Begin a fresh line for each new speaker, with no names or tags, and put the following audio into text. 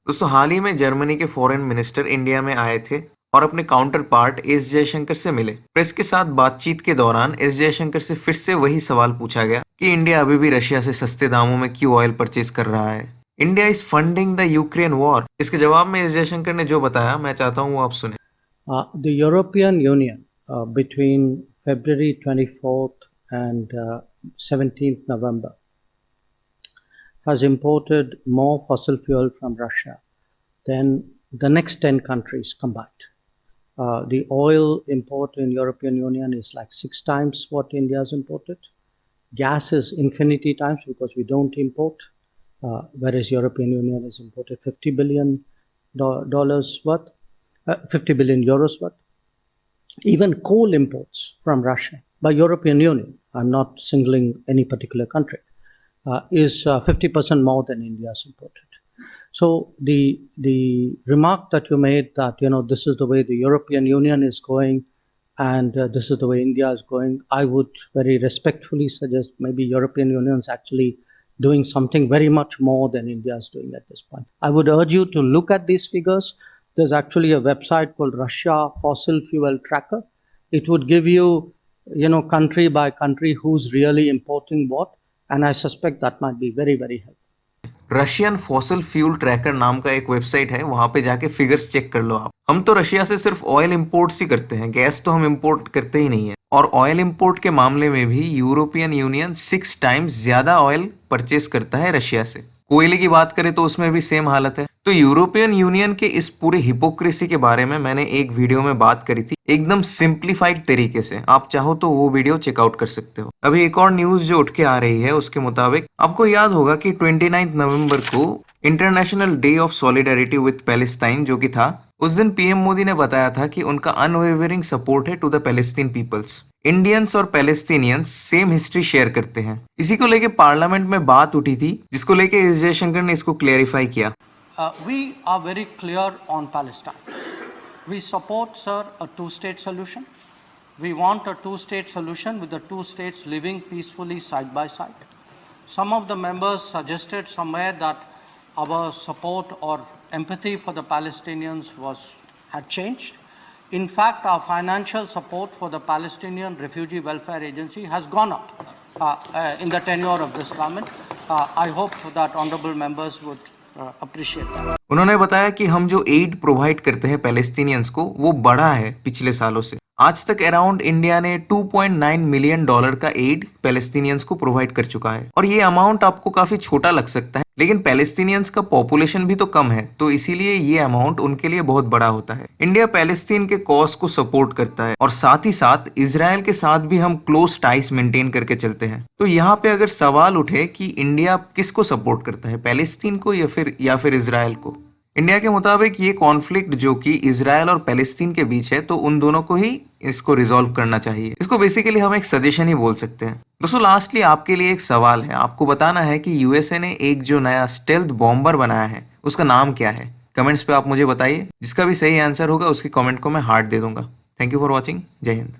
दोस्तों हाल ही में जर्मनी के फॉरेन मिनिस्टर इंडिया में आए थे और अपने काउंटर पार्ट एस जयशंकर से मिले। प्रेस के साथ बातचीत के दौरान एस जयशंकर से फिर से वही सवाल पूछा गया कि इंडिया अभी भी रशिया से सस्ते दामों में क्यों ऑयल परचेज कर रहा है। India is funding the Ukraine war. इसके जवाब में एस जयशंकर ने जो बताया मैं चाहता हूँ वो आप सुने।
The European Union between February 24th and 17th November has imported more fossil fuel from Russia than the next 10 countries combined. The oil import in European Union is like 6 times what India has imported. Gas is infinity times because we don't import, whereas European Union has imported $50 billion worth, 50 billion euros worth. Even coal imports from Russia by European Union, I'm not singling any particular country, is 50% more than India's imported. So the remark that you made that this is the way the European Union is going and this is the way India is going, I would very respectfully suggest maybe European Union is actually doing something very much more than India is doing at this point. I would urge you to look at these figures. There's actually a website called Russia Fossil Fuel Tracker. It would give you, country by country who's really importing what, and I suspect that might be very, very helpful.
Russian fossil fuel tracker नाम का एक website है, वहां पे जाके figures check कर लो आप। हम तो रशिया से सिर्फ ऑयल इंपोर्ट्स ही करते हैं, गैस तो हम इंपोर्ट करते ही नहीं है। और ऑयल इंपोर्ट के मामले में भी यूरोपियन यूनियन 6 टाइम्स ज्यादा ऑयल परचेस करता है रशिया से। कोयले की बात करें तो उसमें भी सेम हालत है। तो यूरोपियन यूनियन के इस पूरे हिपोक्रेसी के बारे में मैंने एक वीडियो में बात करी थी, एकदम सिंप्लीफाइड तरीके से। आप चाहो तो वो वीडियो चेकआउट कर सकते हो। अभी एक और न्यूज जो उठ के आ रही है उसके मुताबिक आपको याद होगा कि 29 नवंबर को international day of solidarity with Palestine जो कि था, उस दिन पीएम मोदी ने बताया था कि उनका अनवेवरिंग सपोर्ट है to the Palestine peoples. Indians और पैलेस्टीनियंस सेम हिस्ट्री शेयर करते हैं। इसी को लेके पार्लियामेंट में बात उठी थी, जिसको लेके एस जयशंकर ने इसको क्लेरिफाई किया।
We are very clear on Palestine. We support, sir, a two-state solution. We want a two-state solution with the two states living peacefully side by side. Some of the members suggested somewhere that our support or empathy for the Palestinians had changed. In fact, our financial support for the Palestinian Refugee Welfare Agency has gone up in the tenure of this government. I hope that honorable members would appreciate that.
उन्होंने बताया कि हम जो aid provide करते हैं Palestinians को वो बढ़ा है पिछले सालों से। आज तक अराउंड इंडिया ने $2.9 मिलियन का एड पैलेस्टीनियंस को प्रोवाइड कर चुका है। और ये अमाउंट आपको काफी छोटा लग सकता है, लेकिन पैलेस्टीनियंस का पॉपुलेशन भी तो कम है, तो इसीलिए ये अमाउंट उनके लिए बहुत बड़ा होता है। इंडिया पैलेस्टीन के कॉज को सपोर्ट करता है और साथ ही साथ इजराइल के साथ भी हम क्लोज टाइज मेंटेन करके चलते हैं। तो यहाँ पे अगर सवाल उठे कि इंडिया किसको सपोर्ट करता है, पैलेस्टीन को या फिर इजराइल को, इंडिया के मुताबिक ये कॉन्फ्लिक्ट जो कि इजराइल और पैलेस्टीन के बीच है, तो उन दोनों को ही इसको रिजॉल्व करना चाहिए। इसको बेसिकली हम एक सजेशन ही बोल सकते हैं। दोस्तों लास्टली आपके लिए एक सवाल है, आपको बताना है कि यूएसए ने एक जो नया स्टेल्थ बॉम्बर बनाया है उसका नाम क्या है। कमेंट्स पे आप मुझे बताइए, जिसका भी सही आंसर होगा उसके कमेंट को मैं हार्ट दे दूंगा। Thank you for watching. जय हिंद।